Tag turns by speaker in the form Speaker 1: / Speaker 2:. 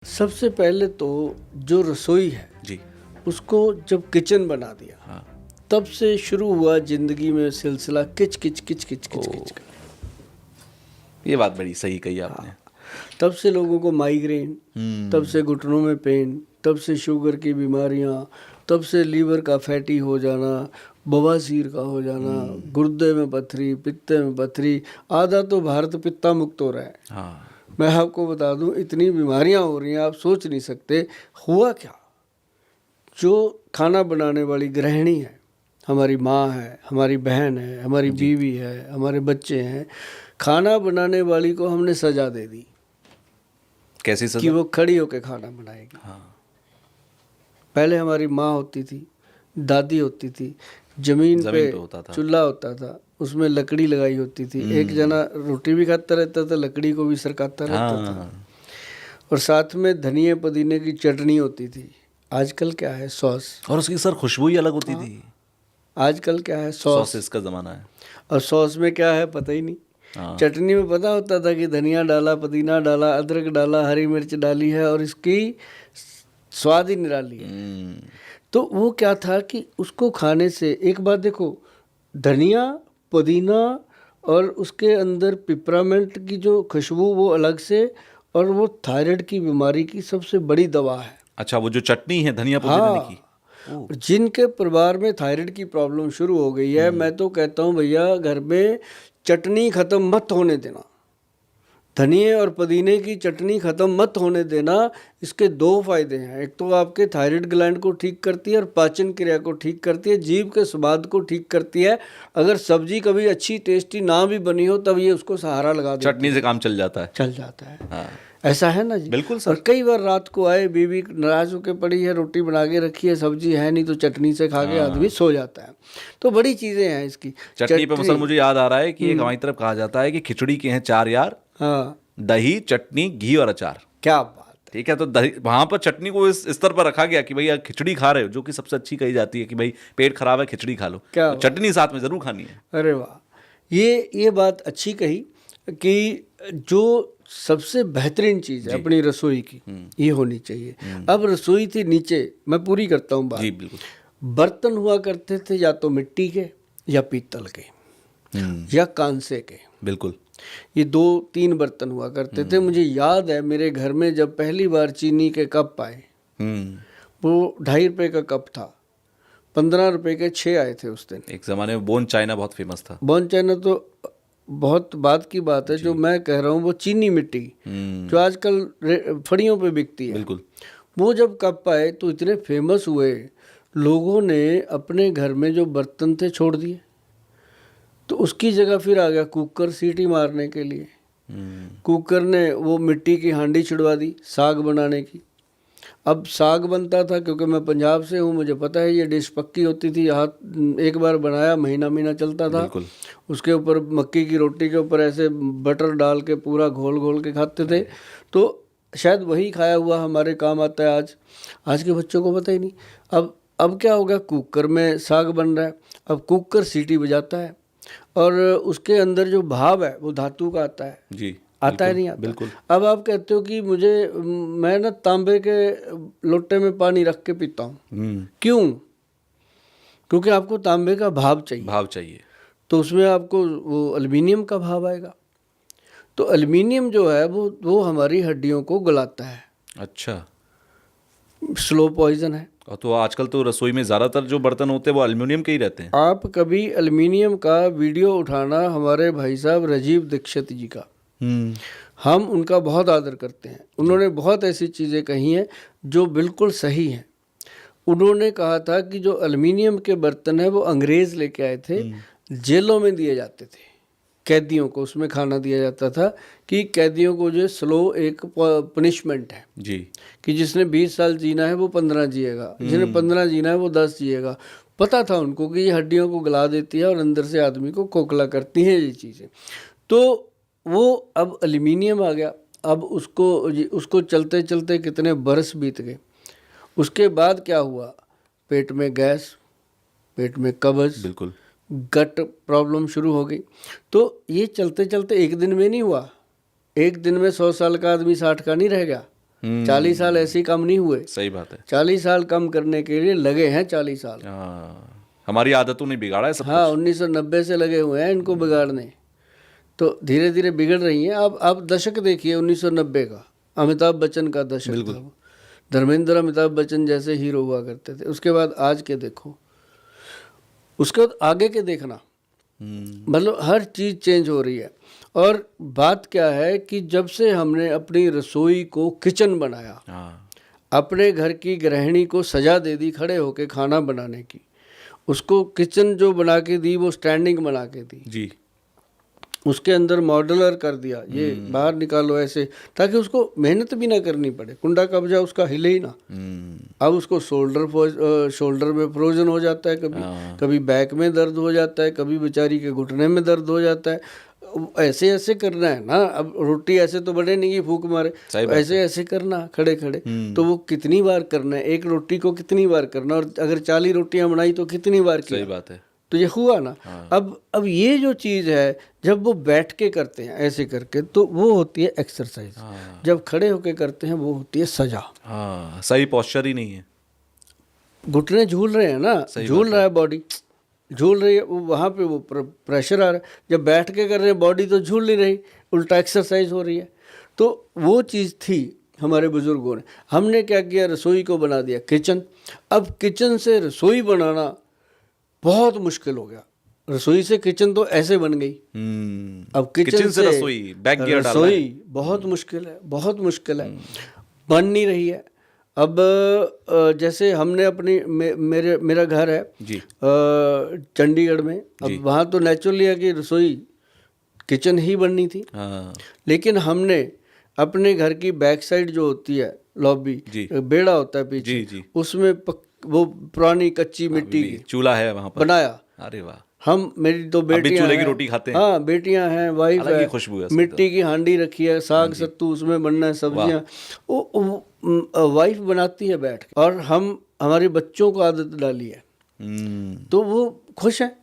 Speaker 1: सबसे पहले तो जो रसोई है
Speaker 2: जी।
Speaker 1: उसको जब किचन बना दिया
Speaker 2: हाँ।
Speaker 1: तब से शुरू हुआ जिंदगी में सिलसिला किच किच किच किच किच
Speaker 2: ओ।
Speaker 1: किच का।
Speaker 2: ये बात बड़ी सही कही आपने।
Speaker 1: तब से लोगों को माइग्रेन, तब से घुटनों में पेन, तब से शुगर की बीमारियां, तब से लीवर का फैटी हो जाना, बवासीर का हो जाना, गुर्दे में पथरी, पित्ते में पथरी। आधा तो भारत पित्ता मुक्त हो रहा है।
Speaker 2: हाँ।
Speaker 1: मैं आपको बता दूं इतनी बीमारियां हो रही हैं आप सोच नहीं सकते। हुआ क्या, जो खाना बनाने वाली गृहिणी है, हमारी माँ है, हमारी बहन है, हमारी बीवी है, हमारे बच्चे हैं, खाना बनाने वाली को हमने सजा दे दी
Speaker 2: कैसी
Speaker 1: कि
Speaker 2: सजा?
Speaker 1: वो खड़ी होकर खाना बनाएगी।
Speaker 2: हाँ।
Speaker 1: पहले हमारी माँ होती थी, दादी होती थी, जमीन पे
Speaker 2: होता था।
Speaker 1: चूल्हा होता था, उसमें लकड़ी लगाई होती थी, एक जना रोटी भी खाता रहता था, लकड़ी को भी सरकाता रहता था,
Speaker 2: हाँ।
Speaker 1: और साथ में धनिए पुदीने की चटनी होती थी। आजकल क्या है, सॉस।
Speaker 2: और उसकी सर खुशबू ही अलग होती थी।
Speaker 1: आजकल क्या है, सॉस।
Speaker 2: सॉसेस का जमाना है।
Speaker 1: और सॉस में क्या है पता ही नहीं।
Speaker 2: हाँ।
Speaker 1: चटनी में पता होता था कि धनिया डाला, पुदीना डाला, अदरक डाला, हरी मिर्च डाली है और इसकी स्वाद ही निराली है। तो वो क्या था कि उसको खाने से, एक बात देखो, धनिया, पुदीना और उसके अंदर पिपरामेंट की जो खुशबू वो अलग से, और वो थायराइड की बीमारी की सबसे बड़ी दवा है।
Speaker 2: अच्छा, वो जो चटनी है धनिया पुदीने की।
Speaker 1: हाँ, जिनके परिवार में थायराइड की प्रॉब्लम शुरू हो गई है, मैं तो कहता हूँ भैया घर में चटनी खत्म मत होने देना, धनिए और पुदीने की चटनी खत्म मत होने देना। इसके दो फायदे हैं, एक तो आपके थायराइड ग्लैंड को ठीक करती है और पाचन क्रिया को ठीक करती है, जीभ के स्वाद को ठीक करती है। अगर सब्जी कभी अच्छी टेस्टी ना भी बनी हो तब ये उसको सहारा लगा देती है,
Speaker 2: चटनी से काम चल जाता है।
Speaker 1: चल जाता है।
Speaker 2: हाँ।
Speaker 1: ऐसा है ना जी।
Speaker 2: बिल्कुल सर।
Speaker 1: और कई बार रात को आए, बीवी नाराज होकर पड़ी है, रोटी बना के रखी है, सब्जी है नहीं, तो चटनी से खा के आदमी सो जाता है। तो बड़ी चीजें हैं इसकी।
Speaker 2: चटनी पे सर मुझे याद आ रहा है कि एक हमारी तरफ कहा जाता है कि खिचड़ी के हैं चार यार।
Speaker 1: हाँ,
Speaker 2: दही, चटनी, घी और अचार।
Speaker 1: क्या बात है।
Speaker 2: ठीक है, तो दही वहां पर चटनी को इस स्तर पर रखा गया कि भाई यार खिचड़ी खा रहे हो, जो कि सबसे अच्छी कही जाती है कि भाई पेट खराब है खिचड़ी खा लो,
Speaker 1: क्या
Speaker 2: तो चटनी साथ में जरूर खानी है।
Speaker 1: अरे वाह, ये बात अच्छी कही कि जो सबसे बेहतरीन चीज़ है अपनी रसोई की ये होनी चाहिए। अब रसोई थी नीचे, मैं पूरी करता हूँ बात।
Speaker 2: जी बिल्कुल।
Speaker 1: बर्तन हुआ करते थे या तो मिट्टी के या पीतल के या कांसे के।
Speaker 2: बिल्कुल।
Speaker 1: ये 2-3 बर्तन हुआ करते थे। मुझे याद है मेरे घर में जब पहली बार चीनी के कप आए, वो 2.5 रुपये का कप था, 15 रुपये के 6 आए थे उस दिन।
Speaker 2: एक जमाने में बोन चाइना बहुत फेमस था।
Speaker 1: बोन चाइना तो बहुत बात की बात है। जो मैं कह रहा हूँ वो चीनी मिट्टी जो आजकल फड़ियों पे बिकती है,
Speaker 2: बिल्कुल।
Speaker 1: वो जब कप आए तो इतने फेमस हुए, लोगों ने अपने घर में जो बर्तन थे छोड़ दिए, तो उसकी जगह फिर आ गया कुकर सीटी मारने के लिए। कुकर ने वो मिट्टी की हांडी छिड़वा दी साग बनाने की। अब साग बनता था, क्योंकि मैं पंजाब से हूँ, मुझे पता है ये डिश पक्की होती थी। हाथ एक बार बनाया, महीना महीना चलता था।
Speaker 2: बिल्कुल।
Speaker 1: उसके ऊपर मक्की की रोटी के ऊपर ऐसे बटर डाल के पूरा घोल घोल के खाते थे। तो शायद वही खाया हुआ हमारे काम आता है आज। आज के बच्चों को पता ही नहीं। अब क्या हो गया, कुकर में साग बन रहा है। अब कुकर सीटी बजाता है और उसके अंदर जो भाव है वो धातु का आता है।
Speaker 2: जी।
Speaker 1: आता है नहीं आता।
Speaker 2: बिल्कुल।
Speaker 1: अब आप कहते हो कि मैं ना तांबे के लोटे में पानी रख के पीता हूँ। क्यों? क्योंकि आपको तांबे का भाव चाहिए।
Speaker 2: भाव चाहिए।
Speaker 1: तो उसमें आपको वो एल्युमिनियम का भाव आएगा। तो एल्युमिनियम जो है वो हमारी हड्डियों को गलाता है।
Speaker 2: अच्छा।
Speaker 1: स्लो पॉइजन है।
Speaker 2: और तो आजकल तो रसोई में ज्यादातर जो बर्तन होते हैं वो एल्युमिनियम के ही रहते हैं।
Speaker 1: आप कभी एल्युमिनियम का वीडियो उठाना, हमारे भाई साहब राजीव दीक्षित जी का, हम उनका बहुत आदर करते हैं। उन्होंने बहुत ऐसी चीज़ें कही हैं जो बिल्कुल सही हैं। उन्होंने कहा था कि जो एल्युमिनियम के बर्तन है वो अंग्रेज़ लेके आए थे, जेलों में दिए जाते थे कैदियों को, उसमें खाना दिया जाता था कि कैदियों को जो स्लो एक पनिशमेंट है
Speaker 2: जी,
Speaker 1: कि जिसने 20 साल जीना है वो 15 जिएगा, जिसने 15 जीना है वो 10 जिएगा। पता था उनको कि ये हड्डियों को गला देती है और अंदर से आदमी को खोखला करती हैं ये चीज़ें। तो वो अब एल्युमिनियम आ गया। अब उसको चलते चलते कितने बरस बीत गए। उसके बाद क्या हुआ, पेट में गैस, पेट में कब्ज,
Speaker 2: बिल्कुल।
Speaker 1: गट प्रॉब्लम शुरू हो गई। तो ये चलते चलते एक दिन में नहीं हुआ। एक दिन में 100 साल का आदमी 60 का नहीं रह गया। 40 साल ऐसे ही कम नहीं हुए।
Speaker 2: सही बात है।
Speaker 1: 40 साल कम करने के लिए लगे हैं 40 साल।
Speaker 2: हमारी आदतों ने बिगाड़ा है सब
Speaker 1: हाँ, 1990 से लगे हुए हैं इनको बिगाड़ने, तो धीरे धीरे बिगड़ रही हैं। अब आप दशक देखिए 1990 का, अमिताभ बच्चन का दशक था वो। धर्मेंद्र अमिताभ बच्चन जैसे हीरो हुआ करते थे। उसके बाद आज के देखो, उसके बाद आगे के देखना, मतलब हर चीज़ चेंज हो रही है। और बात क्या है कि जब से हमने अपनी रसोई को किचन बनाया, अपने घर की गृहिणी को सजा दे दी खड़े होके खाना बनाने की, उसको किचन जो बना के दी वो स्टैंडिंग बना के दी
Speaker 2: जी,
Speaker 1: उसके अंदर मॉड्यूलर कर दिया, ये बाहर निकालो ऐसे, ताकि उसको मेहनत भी ना करनी पड़े, कुंडा कब्जा उसका हिले ही ना। अब उसको शोल्डर में फ्रोजन हो जाता है, कभी बैक में दर्द हो जाता है, कभी बेचारी के घुटने में दर्द हो जाता है। ऐसे ऐसे करना है ना, अब रोटी ऐसे तो बने नहीं कि फूक मारे, ऐसे ऐसे करना खड़े खड़े, तो वो कितनी बार करना है, एक रोटी को कितनी बार करना, और अगर 40 रोटियां बनाई तो कितनी बार किया।
Speaker 2: सही बात है।
Speaker 1: तो ये हुआ ना। अब ये जो चीज़ है, जब वो बैठ के करते हैं ऐसे करके, तो वो होती है एक्सरसाइज। जब खड़े होके करते हैं वो होती है सजा।
Speaker 2: सही पोस्चर ही नहीं है,
Speaker 1: घुटने झूल रहे हैं ना, झूल रहा है बॉडी, झूल रही है, वो वहाँ पे वो प्रेशर आ रहा है। जब बैठ के कर रहे हैं बॉडी तो झूल नहीं रही, उल्टा एक्सरसाइज हो रही है। तो वो चीज़ थी हमारे बुजुर्गों ने। हमने क्या किया, रसोई को बना दिया किचन। अब किचन से रसोई बनाना बहुत मुश्किल हो गया। रसोई से किचन तो ऐसे बन गई, अब किचन से
Speaker 2: रसोई, बैक गियर डालना है।
Speaker 1: रसोई बहुत मुश्किल है, बहुत मुश्किल है, बन नहीं रही है। अब जैसे हमने अपनी मेरा घर है
Speaker 2: जी
Speaker 1: चंडीगढ़ में, अब वहाँ तो नेचुरली है कि रसोई किचन ही बननी थी। लेकिन हमने अपने घर की बैक साइड जो होती है लॉबी, बेड़ा होता है पीछे, उसमें वो पुरानी कच्ची मिट्टी की
Speaker 2: चूल्हा है वहाँ पर
Speaker 1: बनाया।
Speaker 2: अरे वाह।
Speaker 1: हम, मेरी तो बेटियां
Speaker 2: चूल्हे की रोटी खाते हैं।
Speaker 1: हाँ, बेटियां हैं, वाइफ है,
Speaker 2: खुशबू है,
Speaker 1: मिट्टी की हांडी रखी है, साग सत्तू उसमें बनना है, सब्जियां वो वाइफ बनाती है बैठ के, और हम हमारे बच्चों को आदत डाली है, तो वो खुश है।